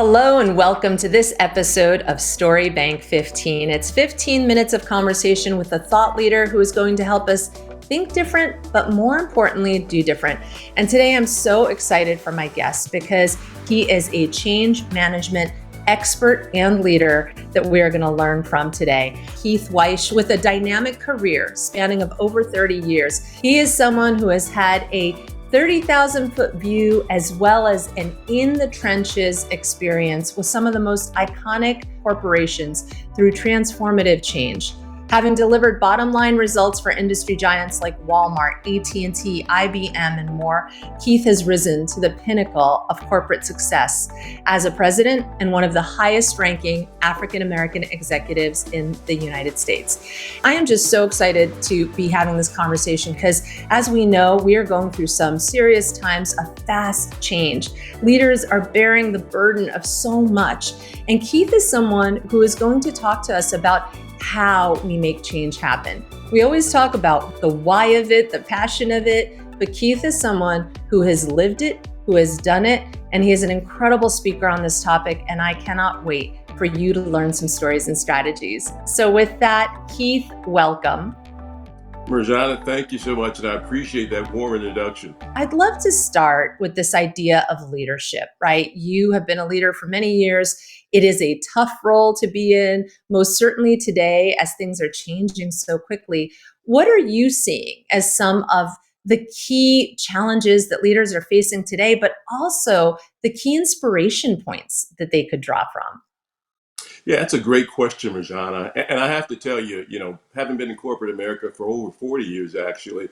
Hello and welcome to this episode of StoryBank 15. It's 15 minutes of conversation with a thought leader who is going to help us think different, but more importantly, do different. And today I'm so excited for my guest because he is a change management expert and leader that we are going to learn from today. Keith Wyche, with a dynamic career spanning of over 30 years. He is someone who has had a 30,000 foot view as well as an in the trenches experience with some of the most iconic corporations through transformative change. Having delivered bottom line results for industry giants like Walmart, AT&T, IBM, and more, Keith has risen to the pinnacle of corporate success as a president and one of the highest ranking African-American executives in the United States. I am just so excited to be having this conversation because, as we know, we are going through some serious times of fast change. Leaders are bearing the burden of so much, and Keith is someone who is going to talk to us about how we make change happen. We always talk about the why of it, the passion of it, but Keith is someone who has lived it, who has done it, and he is an incredible speaker on this topic, and I cannot wait for you to learn some stories and strategies. So with that, Keith, welcome. Mirjana, thank you so much, and I appreciate that warm introduction. I'd love to start with this idea of leadership, right? You have been a leader for many years. It is a tough role to be in, most certainly today as things are changing so quickly. What are you seeing as some of the key challenges that leaders are facing today, but also the key inspiration points that they could draw from? Yeah, that's a great question, Mirjana. And I have to tell you, having been in corporate America for over 40 years, actually,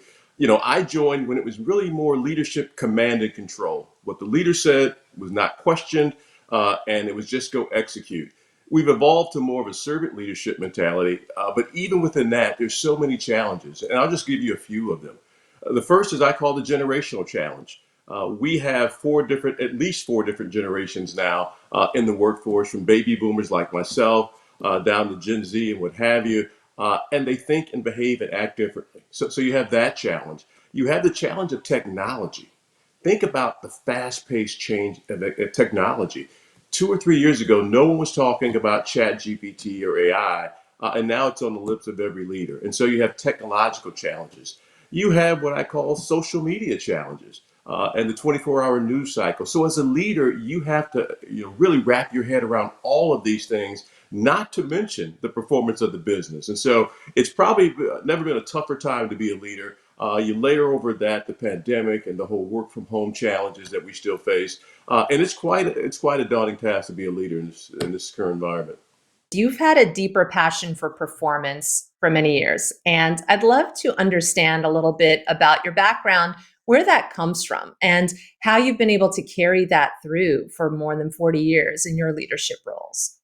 I joined when it was really more leadership, command, and control. What the leader said was not questioned, and it was just go execute. We've evolved to more of a servant leadership mentality, but even within that, there's so many challenges. And I'll just give you a few of them. The first is I call the generational challenge. We have at least four different generations now in the workforce, from baby boomers like myself down to Gen Z and what have you, and they think and behave and act differently. So you have that challenge. You have the challenge of technology. Think about the fast-paced change of technology. 2 or 3 years ago, no one was talking about Chat GPT or AI, and now it's on the lips of every leader. And so you have technological challenges. You have what I call social media challenges. And the 24-hour news cycle. So as a leader, you have to really wrap your head around all of these things, not to mention the performance of the business. And so it's probably never been a tougher time to be a leader. You layer over that the pandemic and the whole work from home challenges that we still face. And it's quite a daunting task to be a leader in this current environment. You've had a deeper passion for performance for many years, and I'd love to understand a little bit about your background, where that comes from, and how you've been able to carry that through for more than 40 years in your leadership roles.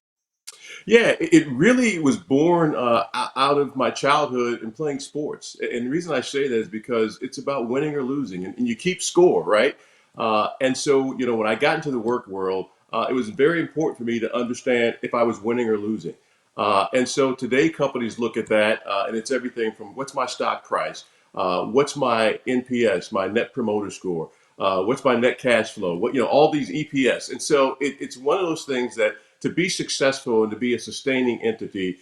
Yeah, it really was born out of my childhood and playing sports. And the reason I say that is because it's about winning or losing, and you keep score, right? And so, when I got into the work world, it was very important for me to understand if I was winning or losing. And so today, companies look at that, and it's everything from what's my stock price, what's my NPS, my Net Promoter Score, what's my net cash flow, all these EPS. And so it's one of those things that to be successful and to be a sustaining entity,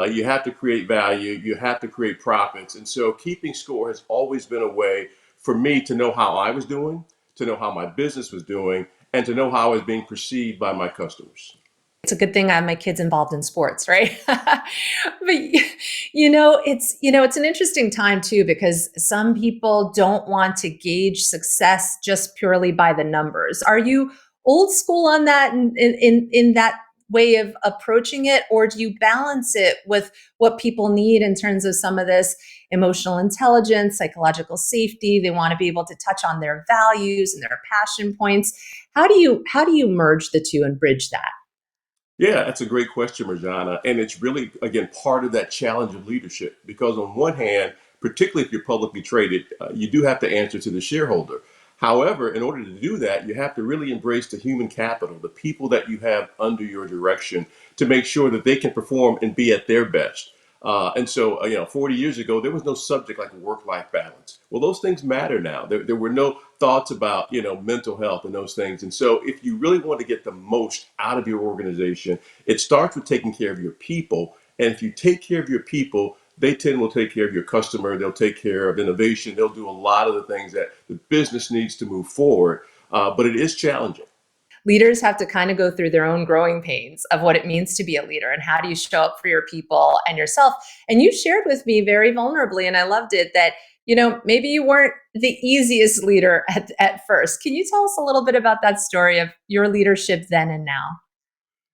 you have to create value, you have to create profits. And so keeping score has always been a way for me to know how I was doing, to know how my business was doing, and to know how I was being perceived by my customers. It's a good thing I have my kids involved in sports, right? But it's an interesting time too, because some people don't want to gauge success just purely by the numbers. Are you old school on that in that way of approaching it, or do you balance it with what people need in terms of some of this emotional intelligence, psychological safety? They want to be able to touch on their values and their passion points. How do you merge the two and bridge that? Yeah, that's a great question, Mirjana. And it's really, again, part of that challenge of leadership. Because on one hand, particularly if you're publicly traded, you do have to answer to the shareholder. However, in order to do that, you have to really embrace the human capital, the people that you have under your direction, to make sure that they can perform and be at their best. And so, 40 years ago, there was no subject like work-life balance. Well, those things matter now. There were no thoughts about, mental health and those things. And so if you really want to get the most out of your organization, it starts with taking care of your people. And if you take care of your people, they tend will take care of your customer. They'll take care of innovation. They'll do a lot of the things that the business needs to move forward. But it is challenging. Leaders have to kind of go through their own growing pains of what it means to be a leader and how do you show up for your people and yourself. And you shared with me very vulnerably, and I loved it, that maybe you weren't the easiest leader at first. Can you tell us a little bit about that story of your leadership then and now?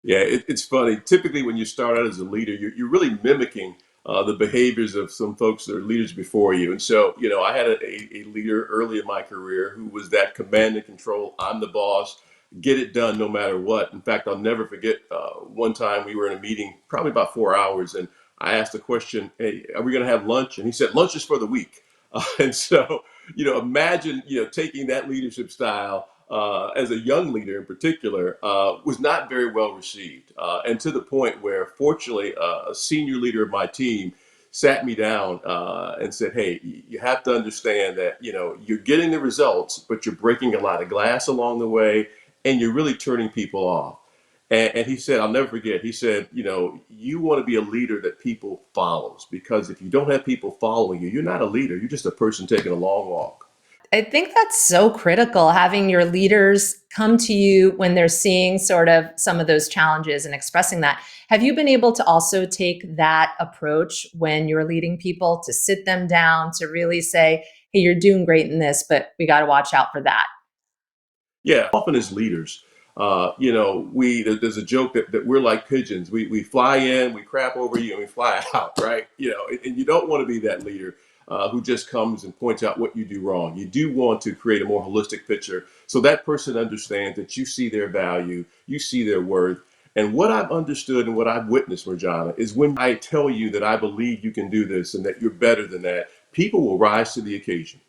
Yeah, it's funny. Typically, when you start out as a leader, you're really mimicking the behaviors of some folks that are leaders before you. And so, I had a leader early in my career who was that command and control. I'm the boss, get it done no matter what. In fact, I'll never forget one time we were in a meeting, probably about 4 hours, and I asked the question, "Hey, are we going to have lunch?" And he said, "Lunch is for the week." And so, imagine, taking that leadership style as a young leader in particular, was not very well received. And to the point where, fortunately, a senior leader of my team sat me down and said, "Hey, you have to understand that, you're getting the results, but you're breaking a lot of glass along the way, and you're really turning people off." And he said, I'll never forget, he said, you want to be a leader that people follows, because if you don't have people following you, you're not a leader. You're just a person taking a long walk. I think that's so critical, having your leaders come to you when they're seeing sort of some of those challenges and expressing that. Have you been able to also take that approach when you're leading people, to sit them down, to really say, hey, you're doing great in this, but we got to watch out for that? Yeah, often as leaders, there's a joke that we're like pigeons. We fly in, we crap over you, and we fly out, right? And you don't want to be that leader who just comes and points out what you do wrong. You do want to create a more holistic picture so that person understands that you see their value, you see their worth. And what I've understood and what I've witnessed, Marjana, is when I tell you that I believe you can do this and that you're better than that, people will rise to the occasion.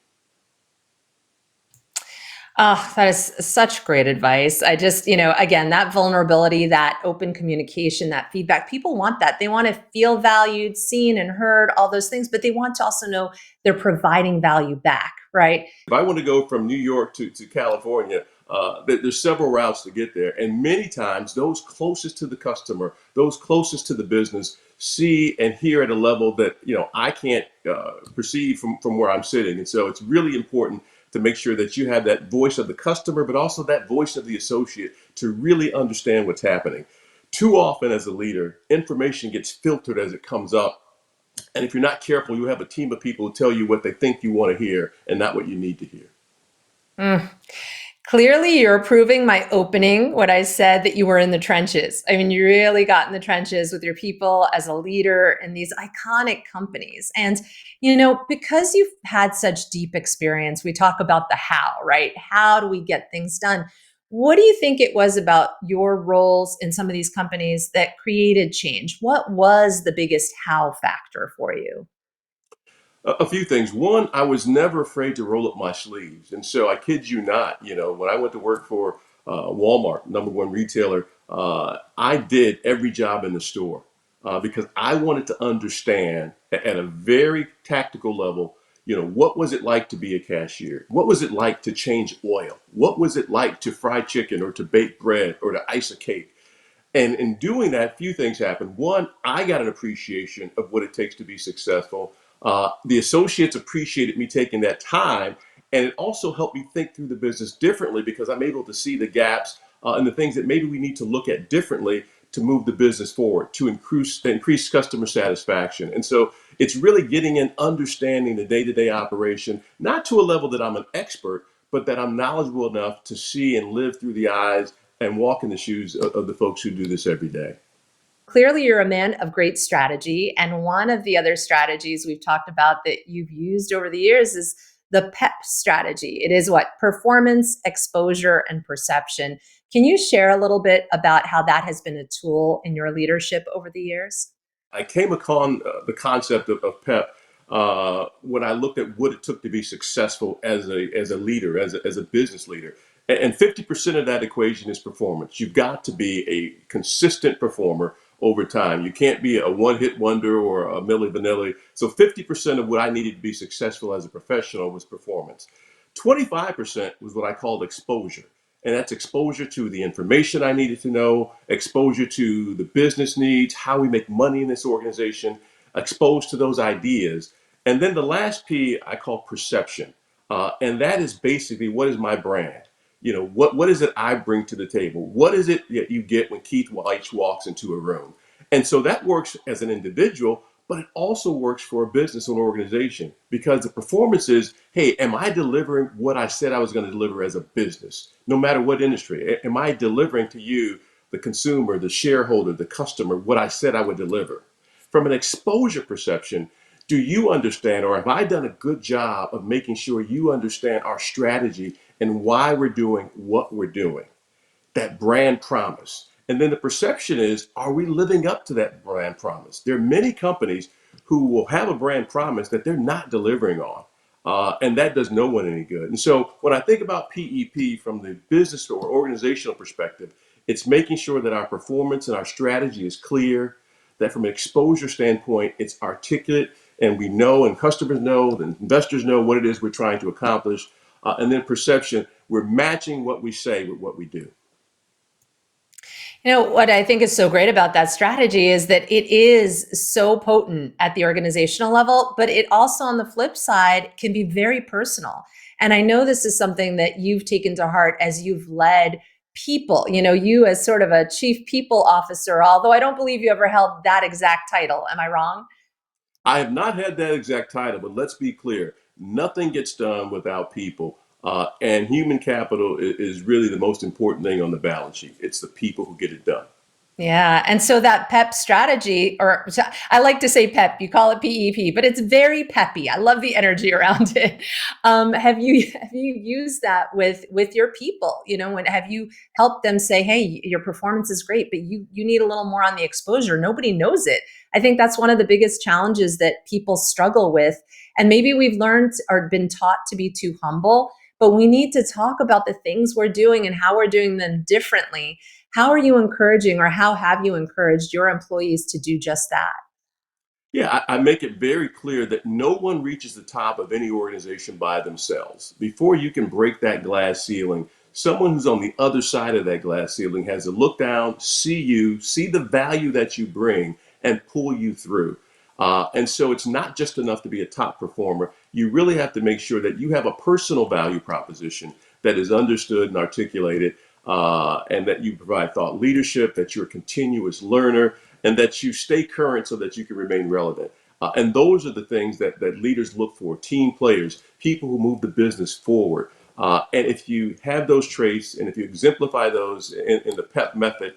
Oh, that is such great advice. I just, again, that vulnerability, that open communication, that feedback, people want that. They want to feel valued, seen, and heard, all those things, but they want to also know they're providing value back, right? If I want to go from New York to California, there's several routes to get there. And many times, those closest to the customer, those closest to the business, see and hear at a level that I can't perceive from where I'm sitting. And so it's really important to make sure that you have that voice of the customer, but also that voice of the associate to really understand what's happening. Too often as a leader, information gets filtered as it comes up. And if you're not careful, you have a team of people who tell you what they think you want to hear and not what you need to hear. Mm. Clearly, you're approving my opening, what I said, that you were in the trenches. I mean, you really got in the trenches with your people as a leader in these iconic companies. And, because you've had such deep experience, we talk about the how, right? How do we get things done? What do you think it was about your roles in some of these companies that created change? What was the biggest how factor for you? A few things. One, I was never afraid to roll up my sleeves. And so I kid you not, when I went to work for Walmart, number one retailer, I did every job in the store because I wanted to understand at a very tactical level, what was it like to be a cashier? What was it like to change oil? What was it like to fry chicken or to bake bread or to ice a cake? And in doing that, a few things happened. One, I got an appreciation of what it takes to be successful. The associates appreciated me taking that time, and it also helped me think through the business differently because I'm able to see the gaps and the things that maybe we need to look at differently to move the business forward, to increase customer satisfaction. And so it's really getting in, understanding the day-to-day operation, not to a level that I'm an expert, but that I'm knowledgeable enough to see and live through the eyes and walk in the shoes of the folks who do this every day. Clearly, you're a man of great strategy. And one of the other strategies we've talked about that you've used over the years is the PEP strategy. It is what? Performance, exposure, and perception. Can you share a little bit about how that has been a tool in your leadership over the years? I came upon the concept of PEP when I looked at what it took to be successful as a leader, as a business leader. And 50% of that equation is performance. You've got to be a consistent performer over time. You can't be a one-hit wonder or a Milli Vanilli. So 50% of what I needed to be successful as a professional was performance. 25% was what I called exposure. And that's exposure to the information I needed to know, exposure to the business needs, how we make money in this organization, exposed to those ideas. And then the last P I call perception. And that is basically, what is my brand? What is it I bring to the table? What is it that you get when Keith Wyche walks into a room? And so that works as an individual, but it also works for a business or an organization, because the performance is, hey, am I delivering what I said I was going to deliver as a business, no matter what industry? Am I delivering to you, the consumer, the shareholder, the customer, what I said I would deliver? From an exposure perception, do you understand, or have I done a good job of making sure you understand our strategy and why we're doing what we're doing? That brand promise. And then the perception is, are we living up to that brand promise? There are many companies who will have a brand promise that they're not delivering on. And that does no one any good. And so when I think about PEP from the business or organizational perspective, it's making sure that our performance and our strategy is clear, that from an exposure standpoint, it's articulate, and we know, and customers know, and investors know what it is we're trying to accomplish. And then perception, we're matching what we say with what we do. What I think is so great about that strategy is that it is so potent at the organizational level, but it also, on the flip side, can be very personal. And I know this is something that you've taken to heart as you've led people, you as sort of a chief people officer, although I don't believe you ever held that exact title. Am I wrong? I have not had that exact title, but let's be clear. Nothing gets done without people. And human capital is really the most important thing on the balance sheet. It's the people who get it done. Yeah. And so that PEP strategy, or I like to say PEP, you call it PEP, but it's very peppy. I love the energy around it. Have you used that with your people? When have you helped them say, hey, your performance is great, but you need a little more on the exposure. Nobody knows it. I think that's one of the biggest challenges that people struggle with. And maybe we've learned or been taught to be too humble, but we need to talk about the things we're doing and how we're doing them differently. How are you encouraging, or how have you encouraged your employees to do just that? Yeah, I make it very clear that no one reaches the top of any organization by themselves. Before you can break that glass ceiling, someone who's on the other side of that glass ceiling has to look down, see you, see the value that you bring, and pull you through. And so it's not just enough to be a top performer. You really have to make sure that you have a personal value proposition that is understood and articulated, and that you provide thought leadership, that you're a continuous learner, and that you stay current so that you can remain relevant. And those are the things that leaders look for: team players, people who move the business forward. And if you have those traits, and if you exemplify those in the PEP method,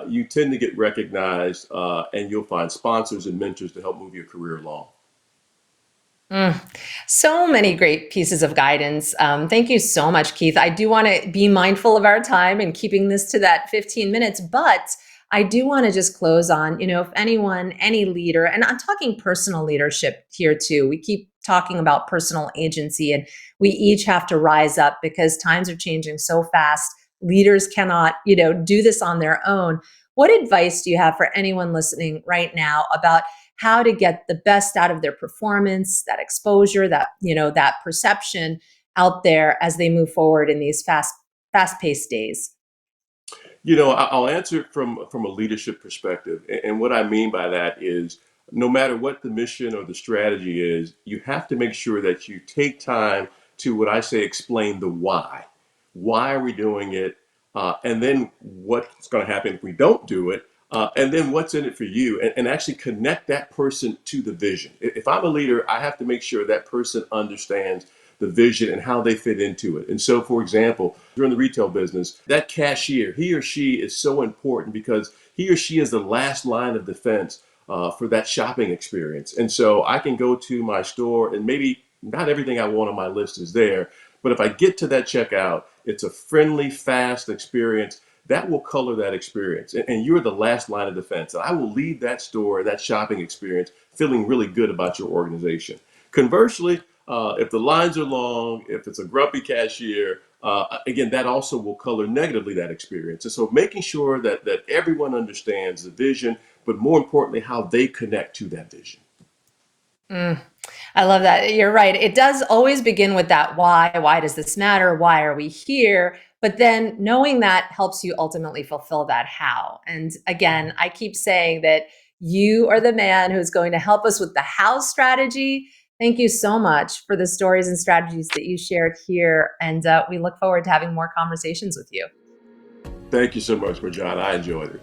you tend to get recognized, and you'll find sponsors and mentors to help move your career along. Mm. So many great pieces of guidance. Thank you so much, Keith. I do want to be mindful of our time and keeping this to that 15 minutes, but I do want to just close on, if anyone, any leader, and I'm talking personal leadership here too. We keep talking about personal agency, and we each have to rise up because times are changing so fast. Leaders cannot, do this on their own. What advice do you have for anyone listening right now about how to get the best out of their performance, that exposure, that perception out there as they move forward in these fast-paced days? I'll answer it from a leadership perspective. And what I mean by that is, no matter what the mission or the strategy is, you have to make sure that you take time to, what I say, explain the why. Why are we doing it? And then what's going to happen if we don't do it? And then what's in it for you? And actually connect that person to the vision. If I'm a leader, I have to make sure that person understands the vision and how they fit into it. And so, for example, you're in the retail business, that cashier, he or she is so important because he or she is the last line of defense for that shopping experience. And so I can go to my store, and maybe not everything I want on my list is there, but if I get to that checkout, it's a friendly, fast experience that will color that experience. And you're the last line of defense. And I will leave that store, that shopping experience, feeling really good about your organization. Conversely, if the lines are long, if it's a grumpy cashier, again, that also will color negatively that experience. And so making sure that everyone understands the vision, but more importantly, how they connect to that vision. Mm. I love that. You're right. It does always begin with that why. Why does this matter? Why are we here? But then knowing that helps you ultimately fulfill that how. And again, I keep saying that you are the man who's going to help us with the how strategy. Thank you so much for the stories and strategies that you shared here. And we look forward to having more conversations with you. Thank you so much, Mirjana. I enjoyed it.